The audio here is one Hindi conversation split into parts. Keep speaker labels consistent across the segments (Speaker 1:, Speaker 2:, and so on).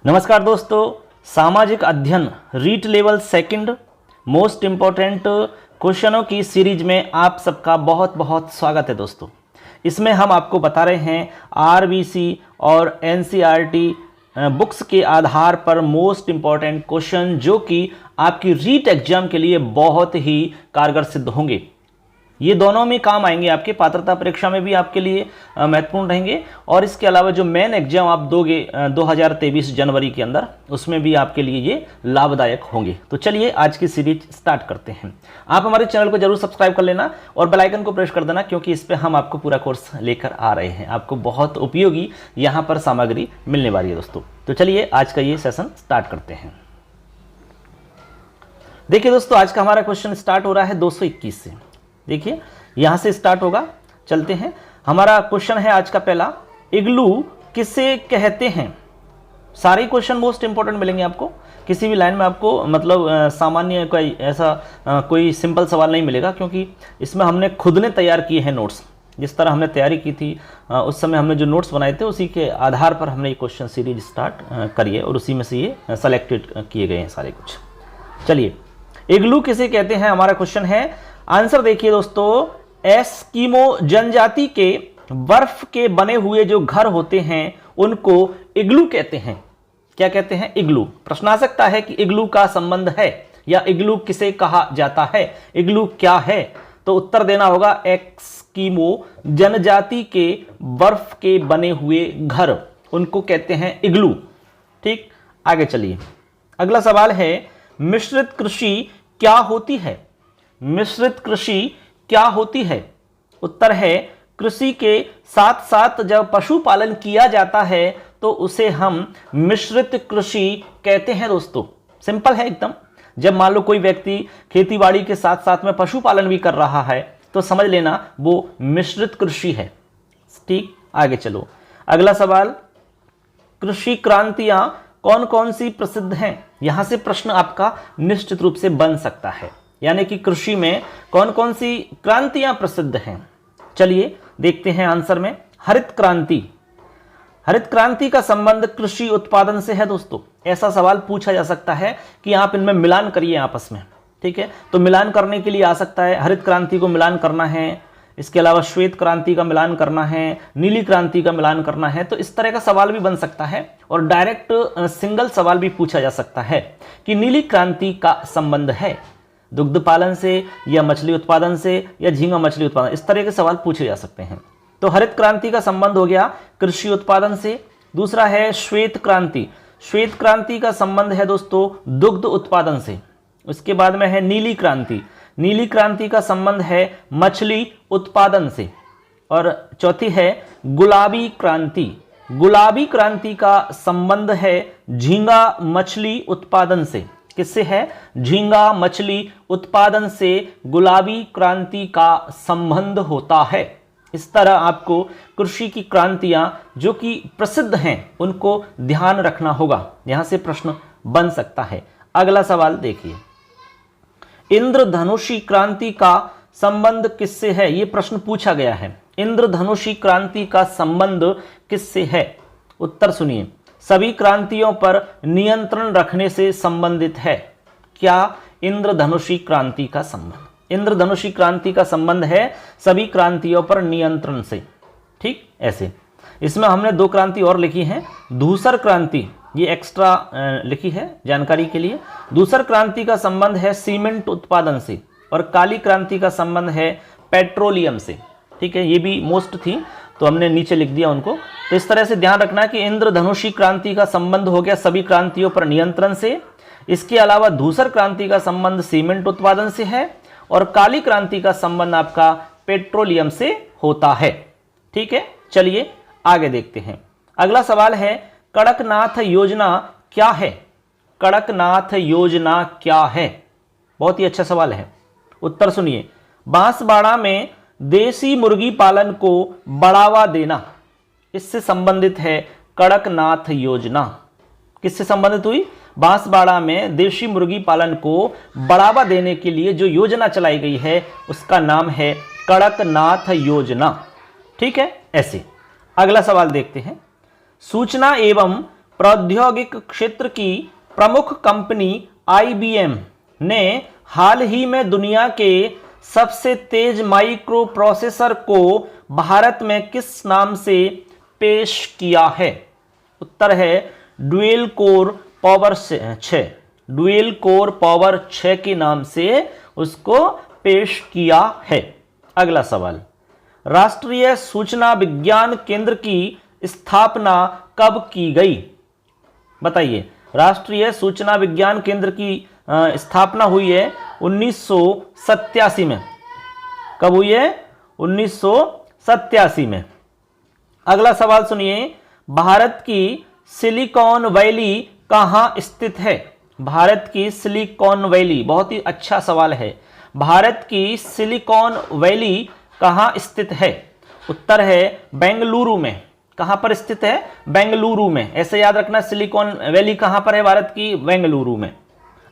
Speaker 1: नमस्कार दोस्तों, सामाजिक अध्ययन REET level second most important क्वेश्चनों की सीरीज में आप सबका बहुत बहुत स्वागत है दोस्तों। इसमें हम आपको बता रहे हैं आरबीसी और एनसीईआरटी बुक्स के आधार पर मोस्ट इम्पॉर्टेंट क्वेश्चन जो कि आपकी रीट एग्जाम के लिए बहुत ही कारगर सिद्ध होंगे। ये दोनों में काम आएंगे, आपके पात्रता परीक्षा में भी आपके लिए महत्वपूर्ण रहेंगे और इसके अलावा जो मेन एग्जाम आप दोगे 2023 जनवरी के अंदर, उसमें भी आपके लिए ये लाभदायक होंगे। तो चलिए आज की सीरीज स्टार्ट करते हैं। आप हमारे चैनल को जरूर सब्सक्राइब कर लेना और बेल आइकन को प्रेस कर देना, क्योंकि इस पर हम आपको पूरा कोर्स लेकर आ रहे हैं। आपको बहुत उपयोगी यहाँ पर सामग्री मिलने वाली है दोस्तों। तो चलिए आज का ये सेशन स्टार्ट करते हैं। देखिए दोस्तों, आज का हमारा क्वेश्चन स्टार्ट हो रहा है 221 से। देखिए यहां से स्टार्ट होगा, चलते हैं। हमारा क्वेश्चन है आज का पहला, इग्लू किसे कहते हैं। सारे क्वेश्चन मोस्ट इंपोर्टेंट मिलेंगे आपको, किसी भी लाइन में आपको मतलब सामान्य कोई ऐसा कोई सिंपल सवाल नहीं मिलेगा, क्योंकि इसमें हमने खुद ने तैयार किए हैं नोट्स। जिस तरह हमने तैयारी की थी उस समय हमने जो नोट्स बनाए थे उसी के आधार पर हमने ये क्वेश्चन सीरीज स्टार्ट करी है और उसी में से ये सेलेक्टेड किए गए हैं सारे कुछ। चलिए, इग्लू किसे कहते हैं हमारा क्वेश्चन है। आंसर देखिए दोस्तों, एस्किमो जनजाति के बर्फ के बने हुए जो घर होते हैं उनको इग्लू कहते हैं। क्या कहते हैं? इग्लू। प्रश्न आ सकता है कि इग्लू का संबंध है या इग्लू किसे कहा जाता है, इग्लू क्या है। तो उत्तर देना होगा एस्किमो जनजाति के बर्फ के बने हुए घर, उनको कहते हैं इग्लू। ठीक, आगे चलिए। अगला सवाल है, मिश्रित कृषि क्या होती है। मिश्रित कृषि क्या होती है। उत्तर है, कृषि के साथ साथ जब पशुपालन किया जाता है तो उसे हम मिश्रित कृषि कहते हैं दोस्तों। सिंपल है एकदम। जब मान लो कोई व्यक्ति खेतीबाड़ी के साथ साथ में पशुपालन भी कर रहा है तो समझ लेना वो मिश्रित कृषि है। ठीक, आगे चलो। अगला सवाल, कृषि क्रांतियां कौन कौन सी प्रसिद्ध हैं। यहां से प्रश्न आपका निश्चित रूप से बन सकता है, यानी कि कृषि में कौन कौन सी क्रांतियां प्रसिद्ध हैं। चलिए देखते हैं आंसर में। हरित क्रांति, हरित क्रांति का संबंध कृषि उत्पादन से है दोस्तों। ऐसा सवाल पूछा जा सकता है कि आप इनमें मिलान करिए आपस में। ठीक है, तो मिलान करने के लिए आ सकता है, हरित क्रांति को मिलान करना है, इसके अलावा श्वेत क्रांति का मिलान करना है, नीली क्रांति का मिलान करना है। तो इस तरह का सवाल भी बन सकता है और डायरेक्ट सिंगल सवाल भी पूछा जा सकता है कि नीली क्रांति का संबंध है दुग्ध पालन से या मछली उत्पादन से या झींगा मछली उत्पादन। इस तरह के सवाल पूछे जा सकते हैं। तो हरित क्रांति का संबंध हो गया कृषि उत्पादन से। दूसरा है श्वेत क्रांति। श्वेत क्रांति का संबंध है दोस्तों दुग्ध उत्पादन से। उसके बाद में है नीली क्रांति। नीली क्रांति का संबंध है मछली उत्पादन से। और चौथी है गुलाबी क्रांति। गुलाबी क्रांति का संबंध है झींगा मछली उत्पादन से। किससे है? झींगा मछली उत्पादन से गुलाबी क्रांति का संबंध होता है। इस तरह आपको कृषि की क्रांतियां जो कि प्रसिद्ध हैं उनको ध्यान रखना होगा, यहां से प्रश्न बन सकता है। अगला सवाल देखिए, इंद्रधनुषी क्रांति का संबंध किससे है। यह प्रश्न पूछा गया है, इंद्रधनुषी क्रांति का संबंध किससे है। उत्तर सुनिए, सभी क्रांतियों पर नियंत्रण रखने से संबंधित है। क्या? इंद्रधनुषी क्रांति का संबंध। इंद्रधनुषी क्रांति का संबंध है सभी क्रांतियों पर नियंत्रण से। ठीक, ऐसे इसमें हमने दो क्रांति और लिखी हैं। धूसर क्रांति, ये एक्स्ट्रा लिखी है जानकारी के लिए। धूसर क्रांति का संबंध है सीमेंट उत्पादन से और काली क्रांति का संबंध है पेट्रोलियम से। ठीक है, ये भी मोस्ट थी तो हमने नीचे लिख दिया उनको। तो इस तरह से ध्यान रखना कि इंद्रधनुषी क्रांति का संबंध हो गया सभी क्रांतियों पर नियंत्रण से। इसके अलावा धूसर क्रांति का संबंध सीमेंट उत्पादन से है और काली क्रांति का संबंध आपका पेट्रोलियम से होता है। ठीक है, चलिए आगे देखते हैं। अगला सवाल है, कड़कनाथ योजना क्या है। कड़कनाथ योजना क्या है? बहुत ही अच्छा सवाल है। उत्तर सुनिए, बांसवाड़ा में देसी मुर्गी पालन को बढ़ावा देना, इससे संबंधित है कड़कनाथ योजना। किससे संबंधित हुई? बांसवाड़ा में देशी मुर्गी पालन को बढ़ावा देने के लिए जो योजना चलाई गई है उसका नाम है कड़कनाथ योजना। ठीक है, ऐसे। अगला सवाल देखते हैं, सूचना एवं प्रौद्योगिक क्षेत्र की प्रमुख कंपनी IBM ने हाल ही में दुनिया के सबसे तेज माइक्रो प्रोसेसर को भारत में किस नाम से पेश किया है? उत्तर है dual core power 6, dual core power 6 के नाम से उसको पेश किया है। अगला सवाल, राष्ट्रीय सूचना विज्ञान केंद्र की स्थापना कब की गई? बताइए। राष्ट्रीय सूचना विज्ञान केंद्र की स्थापना हुई है 1987 में। कब हुई है? 1987 में। अगला सवाल सुनिए, भारत की सिलिकॉन वैली कहाँ स्थित है? भारत की सिलिकॉन वैली, बहुत ही अच्छा सवाल है। भारत की सिलिकॉन वैली कहाँ स्थित है? उत्तर है बेंगलुरु में। कहां पर स्थित है? बेंगलुरु में। ऐसे याद रखना, सिलिकॉन वैली कहां पर है भारत की? बेंगलुरु में।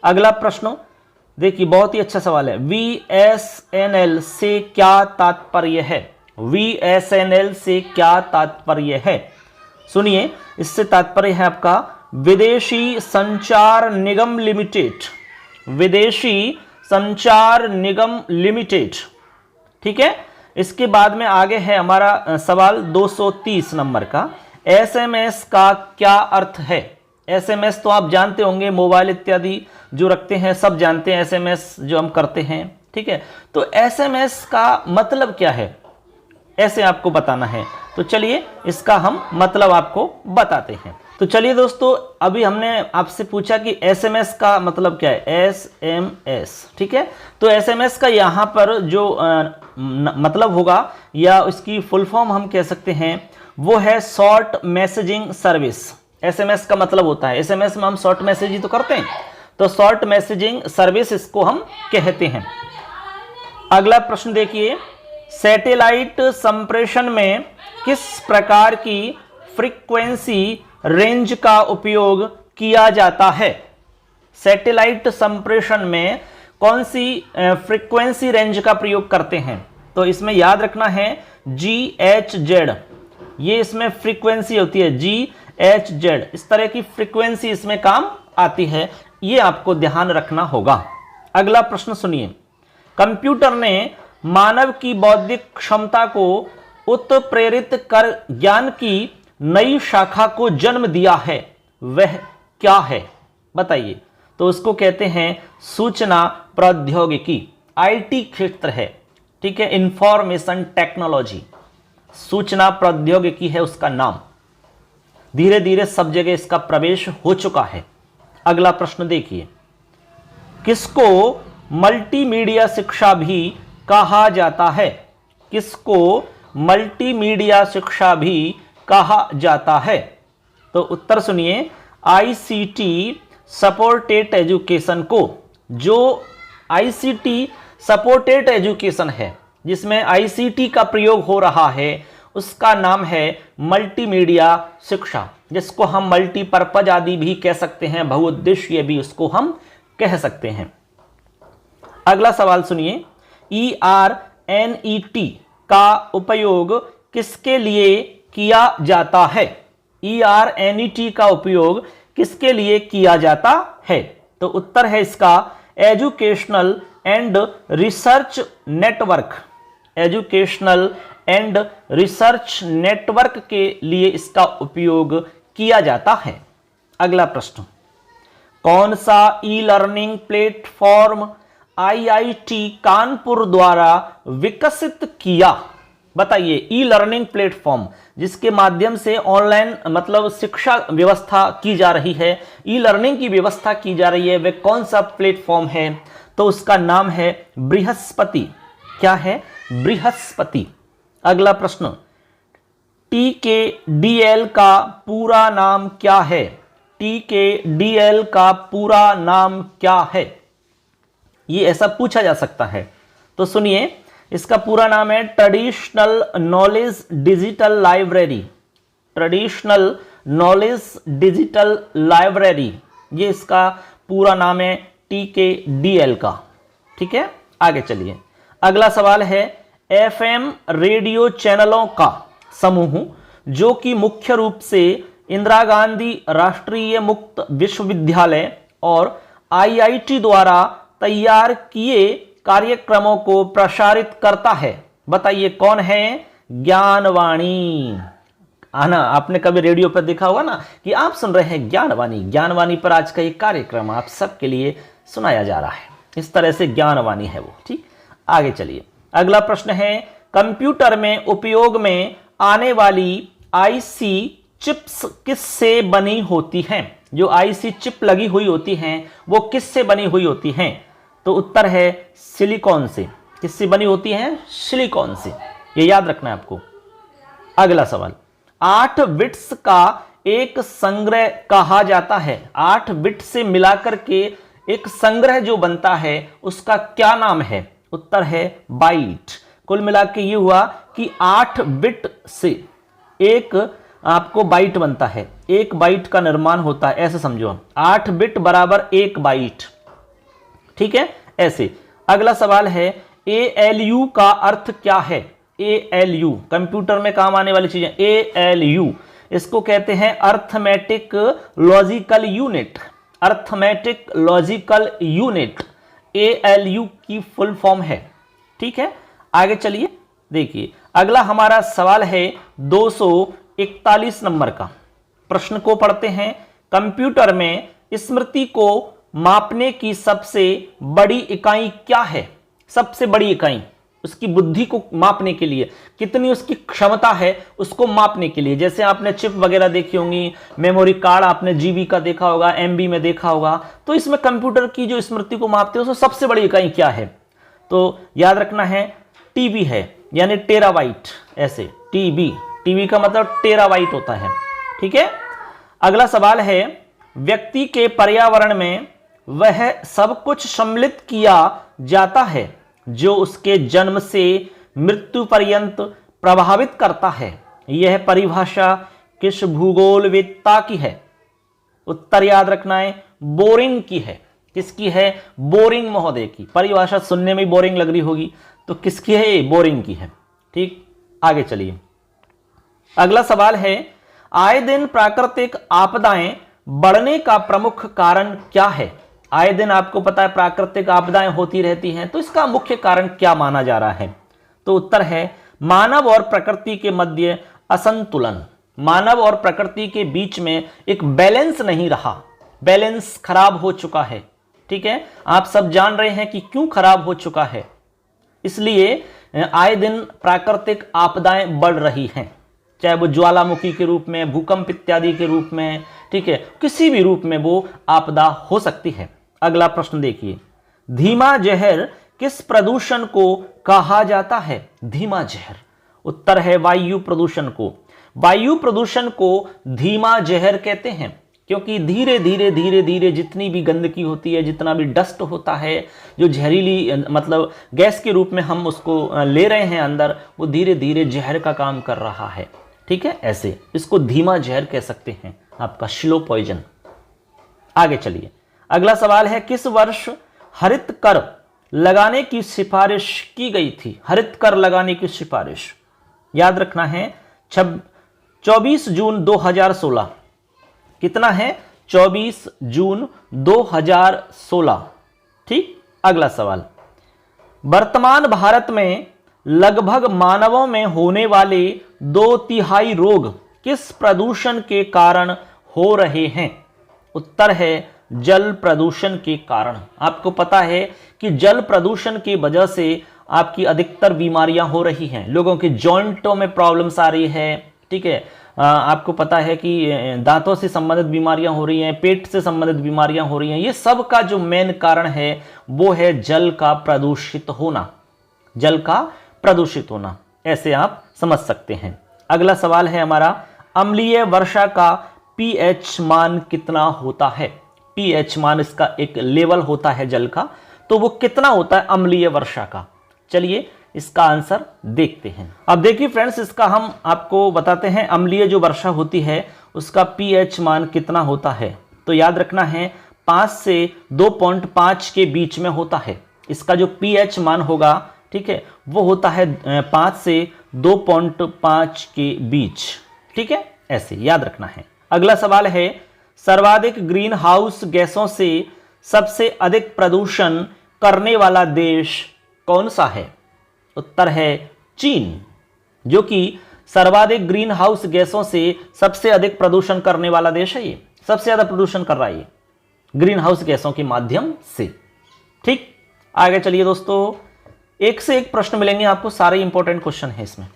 Speaker 1: अगला प्रश्न देखिए, बहुत ही अच्छा सवाल है। VSNL से क्या तात्पर्य है? VSNL से क्या तात्पर्य है? सुनिए, इससे तात्पर्य है आपका विदेशी संचार निगम लिमिटेड, विदेशी संचार निगम लिमिटेड। ठीक है। इसके बाद में आगे है हमारा सवाल 230 नंबर का, SMS का क्या अर्थ है? SMS तो आप जानते होंगे, मोबाइल इत्यादि जो रखते हैं सब जानते हैं SMS जो हम करते हैं। ठीक है, तो SMS का मतलब क्या है, ऐसे आपको बताना है। तो चलिए इसका हम मतलब आपको बताते हैं। तो चलिए दोस्तों, अभी हमने आपसे पूछा कि SMS का मतलब क्या है? SMS। ठीक है, तो SMS का यहाँ पर जो मतलब होगा या इसकी फुल फॉर्म हम कह सकते हैं वो है शॉर्ट मैसेजिंग सर्विस। SMS का मतलब होता है, SMS में हम शॉर्ट मैसेज ही तो करते हैं, तो शॉर्ट मैसेजिंग सर्विस इसको हम कहते हैं। अगला प्रश्न देखिए, सैटेलाइट संप्रेषण में किस प्रकार की फ्रीक्वेंसी रेंज का उपयोग किया जाता है? सैटेलाइट संप्रेषण में कौन सी फ्रीक्वेंसी रेंज का प्रयोग करते हैं? तो इसमें याद रखना है GHz, ये इसमें फ्रीक्वेंसी होती है GHz, इस तरह की फ्रीक्वेंसी इसमें काम आती है, ये आपको ध्यान रखना होगा। अगला प्रश्न सुनिए, कंप्यूटर ने मानव की बौद्धिक क्षमता को उत्प्रेरित कर ज्ञान की नई शाखा को जन्म दिया है, वह क्या है? बताइए। तो उसको कहते हैं सूचना प्रौद्योगिकी, IT क्षेत्र है। ठीक है, इंफॉर्मेशन टेक्नोलॉजी, सूचना प्रौद्योगिकी है उसका नाम। धीरे धीरे सब जगह इसका प्रवेश हो चुका है। अगला प्रश्न देखिए, किसको मल्टीमीडिया शिक्षा भी कहा जाता है? किसको मल्टीमीडिया शिक्षा भी कहा जाता है? तो उत्तर सुनिए, ICT सपोर्टेड एजुकेशन को। जो ICT सपोर्टेड एजुकेशन है, जिसमें ICT का प्रयोग हो रहा है, उसका नाम है मल्टीमीडिया शिक्षा, जिसको हम मल्टीपर्पज आदि भी कह सकते हैं, बहुउद्देशीय भी उसको हम कह सकते हैं। अगला सवाल सुनिए, ERNET का उपयोग किसके लिए किया जाता है? ERNET का उपयोग किसके लिए किया जाता है? तो उत्तर है इसका educational and research network, educational and research network के लिए इसका उपयोग किया जाता है। अगला प्रश्न, कौन सा e learning platform IIT Kanpur द्वारा विकसित किया? बताइए। ई लर्निंग प्लेटफॉर्म जिसके माध्यम से ऑनलाइन मतलब शिक्षा व्यवस्था की जा रही है, ई लर्निंग की व्यवस्था की जा रही है, वह कौन सा प्लेटफॉर्म है? तो उसका नाम है बृहस्पति। क्या है? बृहस्पति। अगला प्रश्न, TKDL का पूरा नाम क्या है? TKDL का पूरा नाम क्या है? ये ऐसा पूछा जा सकता है। तो सुनिए, इसका पूरा नाम है traditional knowledge digital library, traditional knowledge digital library, ये इसका पूरा नाम है TKDL का। ठीक है, आगे चलिए। अगला सवाल है, FM रेडियो चैनलों का समूह जो कि मुख्य रूप से इंदिरा गांधी राष्ट्रीय मुक्त विश्वविद्यालय और आईआईटी द्वारा तैयार किए कार्यक्रमों को प्रसारित करता है? बताइए कौन है? ज्ञानवाणी। आना आपने कभी रेडियो पर देखा होगा ना कि आप सुन रहे हैं ज्ञानवाणी। ज्ञानवाणी पर आज का ये कार्यक्रम आप सबके लिए सुनाया जा रहा है। इस तरह से ज्ञानवाणी है वो। ठीक, आगे चलिए। अगला प्रश्न है, कंप्यूटर में उपयोग में आने वाली आईसी चिप्स किससे बनी होती हैं? जो आईसी चिप लगी हुई होती हैं वो किससे बनी हुई होती हैं? तो उत्तर है सिलिकॉन से। किससे बनी होती हैं? सिलिकॉन से। ये याद रखना है आपको। अगला सवाल, 8 बिट्स का एक संग्रह कहा जाता है। 8 बिट से मिलाकर के एक संग्रह जो बनता है उसका क्या नाम है? उत्तर है बाइट। कुल मिला के ये हुआ कि 8 बिट से एक आपको बाइट बनता है। एक बाइट का निर्माण होता है, ऐसे समझो। 8 बिट बराबर 1 बाइट। ठीक है, ऐसे। अगला सवाल है, ALU का अर्थ क्या है? ALU कंप्यूटर में काम आने वाली चीजें। ALU इसको कहते हैं arithmetic logical unit. Arithmetic logical unit ALU की फुल फॉर्म है। ठीक है, आगे चलिए। देखिए अगला हमारा सवाल है 241 नंबर का। प्रश्न को पढ़ते हैं। कंप्यूटर में स्मृति को मापने की सबसे बड़ी इकाई क्या है? सबसे बड़ी इकाई, उसकी बुद्धि को मापने के लिए, कितनी उसकी क्षमता है उसको मापने के लिए। जैसे आपने चिप वगैरह देखी होंगी, मेमोरी कार्ड आपने जीबी का देखा होगा, एमबी में देखा होगा। तो इसमें कंप्यूटर की जो स्मृति को मापते हैं उसमें सबसे बड़ी इकाई क्या है? तो याद रखना है टीबी है, यानी टेराबाइट। ऐसे टीबी का मतलब टेराबाइट होता है। ठीक है, अगला सवाल है, व्यक्ति के पर्यावरण में वह सब कुछ सम्मिलित किया जाता है जो उसके जन्म से मृत्यु पर्यंत प्रभावित करता है। यह परिभाषा किस भूगोलवेत्ता की है? उत्तर याद रखना है बोरिंग की है। किसकी है? बोरिंग महोदय की। परिभाषा सुनने में बोरिंग लग रही होगी, तो किसकी है? बोरिंग की है। ठीक, आगे चलिए। अगला सवाल है, आए दिन प्राकृतिक आपदाएं बढ़ने का प्रमुख कारण क्या है? आए दिन आपको पता है प्राकृतिक आपदाएं होती रहती हैं, तो इसका मुख्य कारण क्या माना जा रहा है? तो उत्तर है मानव और प्रकृति के मध्य असंतुलन। मानव और प्रकृति के बीच में एक बैलेंस नहीं रहा, बैलेंस खराब हो चुका है। ठीक है, आप सब जान रहे हैं कि क्यों खराब हो चुका है। इसलिए आए दिन प्राकृतिक आपदाएं बढ़ रही हैं, चाहे वो ज्वालामुखी के रूप में, भूकंप इत्यादि के रूप में। ठीक है, किसी भी रूप में वो आपदा हो सकती है। अगला प्रश्न देखिए, धीमा जहर किस प्रदूषण को कहा जाता है? धीमा जहर, उत्तर है वायु प्रदूषण को। वायु प्रदूषण को धीमा जहर कहते हैं, क्योंकि धीरे धीरे धीरे धीरे जितनी भी गंदगी होती है, जितना भी डस्ट होता है, जो जहरीली मतलब गैस के रूप में हम उसको ले रहे हैं अंदर, वो धीरे धीरे जहर का काम कर रहा है। ठीक है, ऐसे इसको धीमा जहर कह सकते हैं, आपका स्लो पॉइजन। आगे चलिए। अगला सवाल है, किस वर्ष हरित कर लगाने की सिफारिश की गई थी? हरित कर लगाने की सिफारिश याद रखना है 24 जून 2016। कितना है? 24 जून 2016। ठीक, अगला सवाल, वर्तमान भारत में लगभग मानवों में होने वाले 2/3 रोग किस प्रदूषण के कारण हो रहे हैं? उत्तर है जल प्रदूषण के कारण। आपको पता है कि जल प्रदूषण की वजह से आपकी अधिकतर बीमारियां हो रही हैं। लोगों के जॉइंटों में प्रॉब्लम्स आ रही है। ठीक है, आपको पता है कि दांतों से संबंधित बीमारियां हो रही हैं, पेट से संबंधित बीमारियां हो रही हैं। ये सब का जो मेन कारण है वो है जल का प्रदूषित होना। जल का प्रदूषित होना, ऐसे आप समझ सकते हैं। अगला सवाल है हमारा, अम्लीय वर्षा का पीएच मान कितना होता है? पीएच मान इसका एक लेवल होता है जल का, तो वो कितना होता है अम्लीय वर्षा का? चलिए इसका आंसर देखते हैं। अब देखिए फ्रेंड्स, इसका हम आपको बताते हैं। अम्लीय जो वर्षा होती है उसका पीएच मान कितना होता है? तो याद रखना है 5 से 2.5 के बीच में होता है। इसका जो पीएच मान होगा, ठीक है, वो होता है 5 से 2.5 के बीच। ठीक है, ऐसे याद रखना है। अगला सवाल है, सर्वाधिक ग्रीन हाउस गैसों से सबसे अधिक प्रदूषण करने वाला देश कौन सा है? उत्तर है चीन, जो कि सर्वाधिक ग्रीन हाउस गैसों से सबसे अधिक प्रदूषण करने वाला देश है। ये सबसे ज्यादा प्रदूषण कर रहा है ये ग्रीन हाउस गैसों के माध्यम से। ठीक, आगे चलिए दोस्तों, एक से एक प्रश्न मिलेंगे आपको, सारे इंपॉर्टेंट क्वेश्चन है इसमें।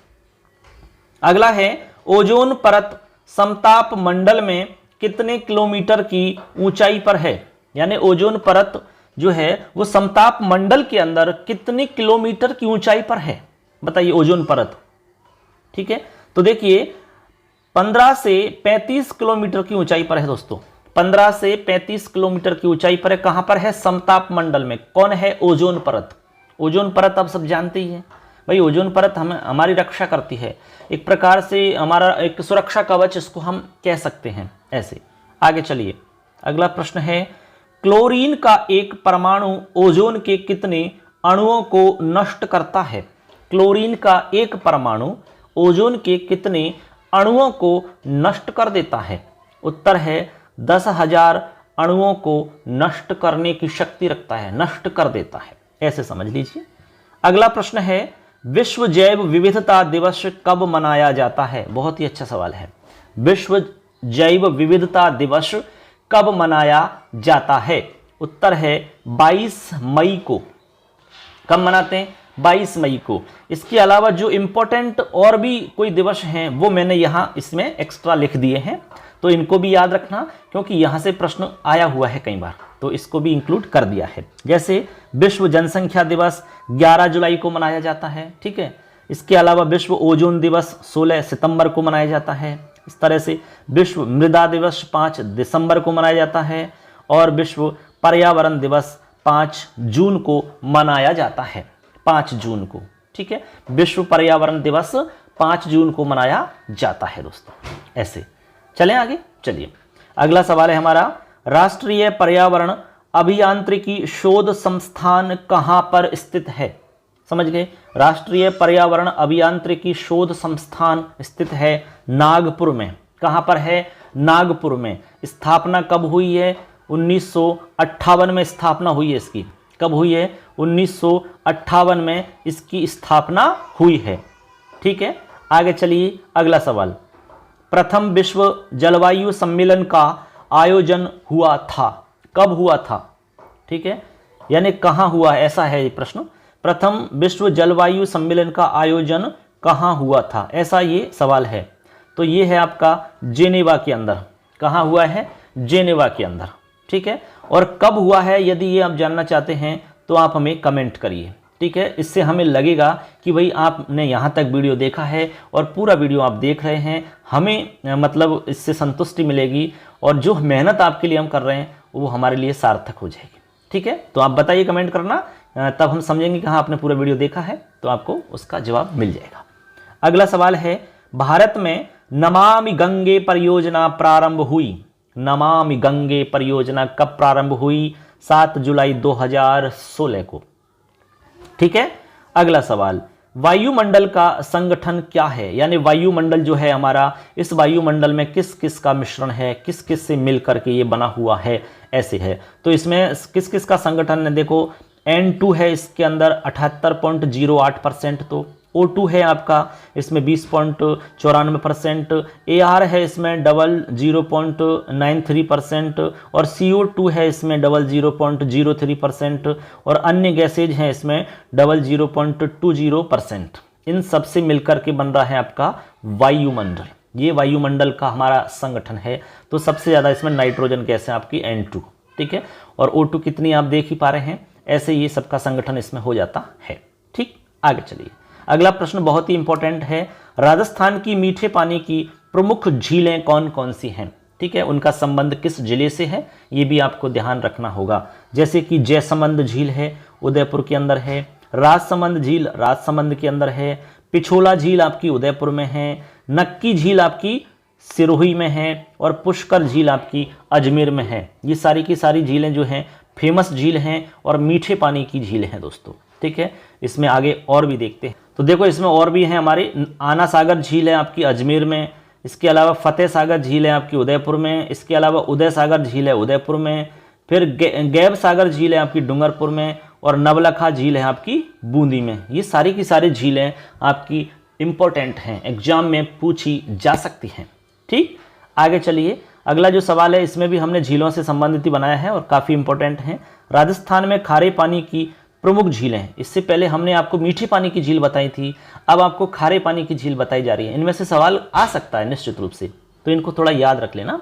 Speaker 1: अगला है, ओजोन परत समताप मंडल में कितने किलोमीटर की ऊंचाई पर है? यानी ओजोन परत जो है वो समताप मंडल के अंदर कितने किलोमीटर की ऊंचाई पर है? बताइए ओजोन परत। ठीक है, तो देखिए 15 से 35 किलोमीटर की ऊंचाई पर है दोस्तों। 15 से 35 किलोमीटर की ऊंचाई पर है। कहां पर है? समताप मंडल में। कौन है? ओजोन परत। ओजोन परत आप सब जानते ही हैं भाई, ओजोन परत हमारी रक्षा करती है, एक प्रकार से हमारा एक सुरक्षा कवच इसको हम कह सकते हैं ऐसे। आगे चलिए, अगला प्रश्न है, क्लोरीन का एक परमाणु ओजोन के कितने अणुओं को नष्ट करता है? क्लोरीन का एक परमाणु ओजोन के कितने अणुओं को नष्ट कर देता है? उत्तर है 10,000 अणुओं को नष्ट करने की शक्ति रखता है, नष्ट कर देता है, ऐसे समझ लीजिए। अगला प्रश्न है, विश्व जैव विविधता दिवस कब मनाया जाता है? बहुत ही अच्छा सवाल है। विश्व जैव विविधता दिवस कब मनाया जाता है? उत्तर है 22 मई को। कब मनाते हैं? 22 मई को। इसके अलावा जो इंपॉर्टेंट और भी कोई दिवस हैं वो मैंने यहां इसमें एक्स्ट्रा लिख दिए हैं, तो इनको भी याद रखना, क्योंकि यहां से प्रश्न आया हुआ है कई बार, तो इसको भी इंक्लूड कर दिया है। जैसे विश्व जनसंख्या दिवस 11 जुलाई को मनाया जाता है। ठीक है, इसके अलावा विश्व ओजोन दिवस 16 सितंबर को मनाया जाता है। इस तरह से विश्व मृदा दिवस 5 दिसंबर को मनाया जाता है, और विश्व पर्यावरण दिवस 5 जून को मनाया जाता है। 5 जून को। ठीक है, विश्व पर्यावरण दिवस 5 जून को मनाया जाता है दोस्तों। ऐसे चलें आगे। चलिए, अगला सवाल है हमारा, राष्ट्रीय पर्यावरण अभियांत्रिकी शोध संस्थान कहां पर स्थित है? समझ गए, राष्ट्रीय पर्यावरण अभियांत्रिकी शोध संस्थान स्थित है नागपुर में। कहां पर है? नागपुर में। स्थापना कब हुई है? 1958 में स्थापना हुई है इसकी। कब हुई है? 1958 में इसकी स्थापना हुई है। ठीक है, आगे चलिए, अगला सवाल, प्रथम विश्व जलवायु सम्मेलन का आयोजन हुआ था? कब हुआ था? ठीक है, यानी कहां हुआ, ऐसा है ये प्रश्न। प्रथम विश्व जलवायु सम्मेलन का आयोजन कहां हुआ था, ऐसा ये सवाल है। तो ये है आपका जेनेवा के अंदर। कहां हुआ है? जेनेवा के अंदर। ठीक है, और कब हुआ है यदि ये आप जानना चाहते हैं तो आप हमें कमेंट करिए। ठीक है, इससे हमें लगेगा कि भाई आपने यहाँ तक वीडियो देखा है और पूरा वीडियो आप देख रहे हैं, हमें मतलब इससे संतुष्टि मिलेगी, और जो मेहनत आपके लिए हम कर रहे हैं वो हमारे लिए सार्थक हो जाएगी। ठीक है, तो आप बताइए कमेंट करना, तब हम समझेंगे कि हाँ आपने पूरा वीडियो देखा है, तो आपको उसका जवाब मिल जाएगा। अगला सवाल है, भारत में नमामि गंगे परियोजना प्रारंभ हुई? नमामि गंगे परियोजना कब प्रारंभ हुई? 7 जुलाई 2016 को। ठीक है, अगला सवाल, वायुमंडल का संगठन क्या है? यानी वायुमंडल जो है हमारा, इस वायुमंडल में किस किस का मिश्रण है, किस किस से मिलकर के ये बना हुआ है, ऐसे है। तो इसमें किस किस का संगठन है? देखो, N2 है इसके अंदर 78.08%, तो O2 है आपका इसमें 20.94%, AR है इसमें 0.93%, और CO2 है इसमें 0.03%, और अन्य गैसेज हैं इसमें 0.20%। इन सब से मिलकर के बन रहा है आपका वायुमंडल। ये वायुमंडल का हमारा संगठन है। तो सबसे ज़्यादा इसमें नाइट्रोजन गैस है आपकी N2। ठीक है, और O2 कितनी आप देख ही पा रहे हैं। ऐसे ये सबका संगठन इसमें हो जाता है। ठीक, आगे चलिए, अगला प्रश्न बहुत ही इंपॉर्टेंट है, राजस्थान की मीठे पानी की प्रमुख झीलें कौन कौन सी हैं? ठीक है, उनका संबंध किस जिले से है, ये भी आपको ध्यान रखना होगा। जैसे कि जयसमंद झील है, उदयपुर के अंदर है। राजसमंद झील राजसमंद के अंदर है। पिछोला झील आपकी उदयपुर में है। नक्की झील आपकी सिरोही में है, और पुष्कर झील आपकी अजमेर में है। ये सारी की सारी झीलें जो हैं फेमस झील हैं और मीठे पानी की झील हैं दोस्तों। ठीक है, इसमें आगे और भी देखते हैं। तो देखो, इसमें और भी हैं हमारे, आना सागर झील है आपकी अजमेर में, इसके अलावा फतेह सागर झील है आपकी उदयपुर में, इसके अलावा उदय सागर झील है उदयपुर में, फिर गैब सागर झील है आपकी डूंगरपुर में, और नवलखा झील है आपकी बूंदी में। ये सारी की सारी झीलें आपकी इंपॉर्टेंट हैं, एग्जाम में पूछी जा सकती हैं। ठीक, आगे चलिए, अगला जो सवाल है इसमें भी हमने झीलों से संबंधित ही बनाया है और काफ़ी इंपॉर्टेंट है। राजस्थान में खारे पानी की प्रमुख झीलें, इससे पहले हमने आपको मीठे पानी की झील बताई थी, अब आपको खारे पानी की झील बताई जा रही है। इनमें से सवाल आ सकता है निश्चित रूप से, तो इनको थोड़ा याद रख लेना।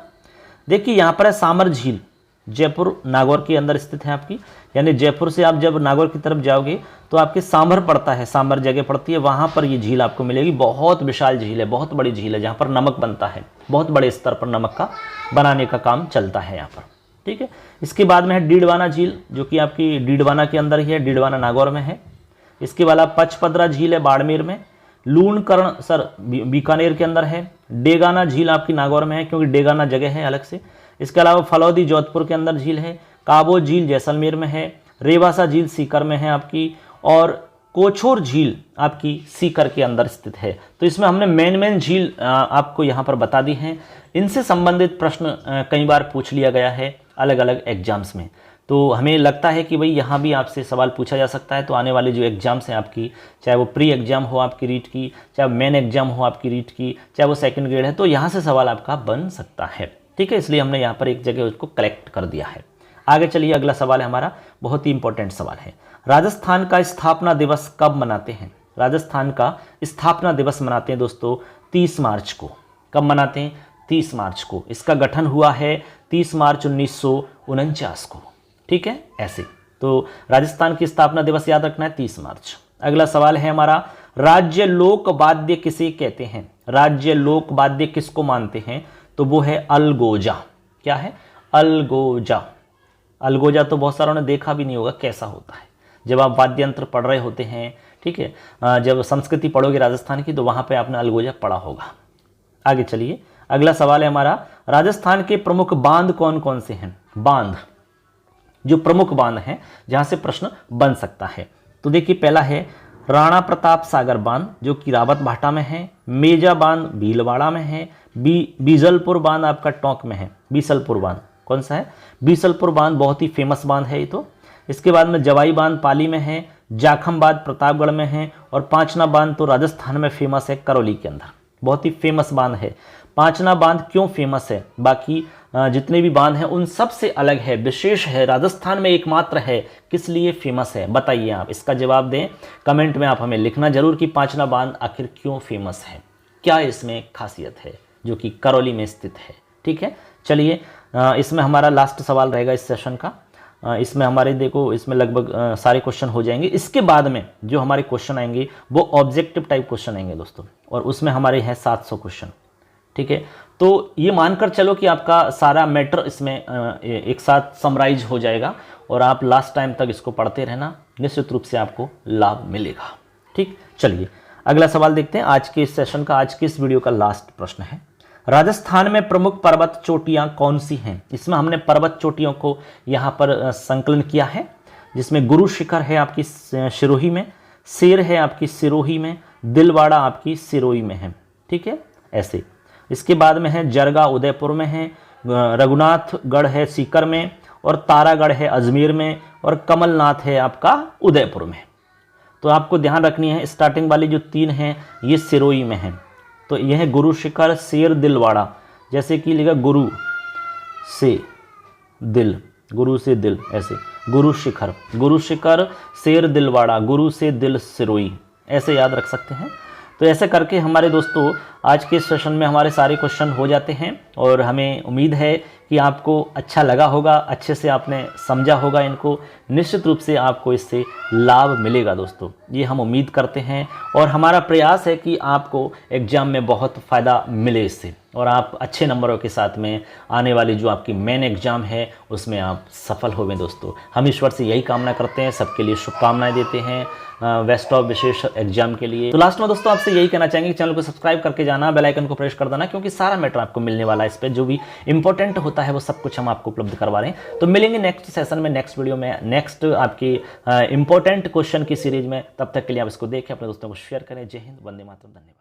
Speaker 1: देखिए यहाँ पर है सामर झील, जयपुर नागौर के अंदर स्थित है आपकी, यानी जयपुर से आप जब नागौर की तरफ जाओगे तो आपके सांभर पड़ता है, सांभर जगह पड़ती है, वहाँ पर ये झील आपको मिलेगी। बहुत विशाल झील है, बहुत बड़ी झील है, जहाँ पर नमक बनता है, बहुत बड़े स्तर पर नमक का बनाने का काम चलता है यहाँ पर। ठीक है, इसके बाद में है डीडवाना झील, जो कि आपकी डीडवाना के अंदर ही है, डीडवाना नागौर में है। इसके बाद पचपदरा झील है बाड़मेर में, लूणकरण सर बीकानेर के अंदर है, डेगाना झील आपकी नागौर में है क्योंकि डेगाना जगह है अलग से। इसके अलावा फलौदी जोधपुर के अंदर झील है, काबो झील जैसलमेर में है, रेवासा झील सीकर में है आपकी, और कोछोर झील आपकी सीकर के अंदर स्थित है। तो इसमें हमने मेन झील आपको यहाँ पर बता दी हैं। इनसे संबंधित प्रश्न कई बार पूछ लिया गया है अलग अलग एग्जाम्स में, तो हमें लगता है कि भाई यहाँ भी आपसे सवाल पूछा जा सकता है। तो आने वाले जो एग्जाम्स हैं आपकी, चाहे वो प्री एग्जाम हो आपकी रीट की, चाहे मेन एग्जाम हो आपकी रीट की, चाहे वो सेकंड ग्रेड है, तो यहाँ से सवाल आपका बन सकता है। ठीक है, इसलिए हमने यहाँ पर एक जगह उसको कलेक्ट कर दिया है। आगे चलिए, अगला सवाल है हमारा, बहुत ही इंपॉर्टेंट सवाल है। राजस्थान का स्थापना दिवस कब मनाते हैं? राजस्थान का स्थापना दिवस मनाते हैं दोस्तों 30 मार्च को। कब मनाते हैं? 30 मार्च को। इसका गठन हुआ है 30 मार्च 1949 को। ठीक है, ऐसे तो राजस्थान की स्थापना दिवस याद रखना है 30 मार्च। अगला सवाल है हमारा, राज्य लोक वाद्य किसे कहते हैं? राज्य लोक वाद्य किसको मानते हैं? तो वो है अलगोजा। क्या है? अलगोजा। अलगोजा तो बहुत सारों ने देखा भी नहीं होगा कैसा होता है, जब आप वाद्य यंत्र पढ़ रहे होते हैं। ठीक है, जब संस्कृति पढ़ोगे राजस्थान की तो वहाँ पे आपने अलगोजा पढ़ा होगा। आगे चलिए, अगला सवाल है हमारा, राजस्थान के प्रमुख बांध कौन कौन से हैं? बांध, जो प्रमुख बांध हैं जहाँ से प्रश्न बन सकता है। तो देखिए, पहला है राणा प्रताप सागर बांध, जो कि रावत भाटा में है। मेजा बांध भीलवाड़ा में है। बीसलपुर बांध आपका टोंक में है। बीसलपुर बांध कौन सा है? बीसलपुर बांध बहुत ही फेमस बांध है ये तो। इसके बाद में जवाई बांध पाली में है, जाखम बांध प्रतापगढ़ में है, और पांचना बांध तो राजस्थान में फेमस है, करौली के अंदर। बहुत ही फेमस बांध है। पांचना बांध क्यों फेमस है? बाकी जितने भी बांध हैं उन सब से अलग है, विशेष है, राजस्थान में एकमात्र है। किस लिए फेमस है बताइए आप, इसका जवाब दें कमेंट में। आप हमें लिखना जरूर कि पांचना बांध आखिर क्यों फेमस है, क्या इसमें खासियत है, जो कि करौली में स्थित है। ठीक है, चलिए, इसमें हमारा लास्ट सवाल रहेगा इस सेशन का। इसमें हमारे देखो, इसमें लगभग सारे क्वेश्चन हो जाएंगे। इसके बाद में जो हमारे क्वेश्चन आएंगे वो ऑब्जेक्टिव टाइप क्वेश्चन आएंगे दोस्तों, और उसमें हमारे हैं 700 क्वेश्चन। ठीक है, तो ये मानकर चलो कि आपका सारा मैटर इसमें एक साथ समराइज हो जाएगा, और आप लास्ट टाइम तक इसको पढ़ते रहना, निश्चित रूप से आपको लाभ मिलेगा। ठीक, चलिए अगला सवाल देखते हैं। आज के इस सेशन का, आज के इस वीडियो का लास्ट प्रश्न है, राजस्थान में प्रमुख पर्वत चोटियां कौन सी हैं? इसमें हमने पर्वत चोटियों को यहाँ पर संकलन किया है, जिसमें गुरु शिखर है आपकी सिरोही में, शेर है आपकी सिरोही में, दिलवाड़ा आपकी सिरोही में है। ठीक है, ऐसे। इसके बाद में है जरगा उदयपुर में है, रघुनाथगढ़ है सीकर में, और तारागढ़ है अजमेर में, और कमलनाथ है आपका उदयपुर में। तो आपको ध्यान रखनी है, स्टार्टिंग वाली जो 3 हैं ये सिरोही में हैं। तो यह है गुरु शिखर, शेर, दिलवाड़ा। जैसे कि लिखा गुरु से दिल, गुरु से दिल, ऐसे गुरु शिखर, शेर, दिलवाड़ा, गुरु से दिल सिरोही, ऐसे याद रख सकते हैं। तो ऐसे करके हमारे दोस्तों आज के सेशन में हमारे सारे क्वेश्चन हो जाते हैं, और हमें उम्मीद है कि आपको अच्छा लगा होगा, अच्छे से आपने समझा होगा इनको। निश्चित रूप से आपको इससे लाभ मिलेगा दोस्तों, ये हम उम्मीद करते हैं, और हमारा प्रयास है कि आपको एग्ज़ाम में बहुत फ़ायदा मिले इससे, और आप अच्छे नंबरों के साथ में आने वाली जो आपकी मेन एग्ज़ाम है उसमें आप सफल होवें दोस्तों। हम ईश्वर से यही कामना करते हैं, सबके लिए शुभकामनाएं देते हैं वेस्ट ऑफ विशेष एग्जाम के लिए। तो लास्ट में दोस्तों आपसे यही कहना चाहेंगे कि चैनल को सब्सक्राइब करके जाना, बेल आइकन को प्रेस कर देना, क्योंकि सारा मैटर आपको मिलने वाला है। इस पर जो भी इंपॉर्टेंट होता है वो सब कुछ हम आपको उपलब्ध करवा रहे हैं। तो मिलेंगे नेक्स्ट सेशन में, नेक्स्ट वीडियो में, नेक्स्ट आपकी इंपॉर्टेंट क्वेश्चन की सीरीज में। तब तक के लिए आप इसको देखें, अपने दोस्तों को शेयर करें। जय हिंद, वंदे मातरम, धन्यवाद।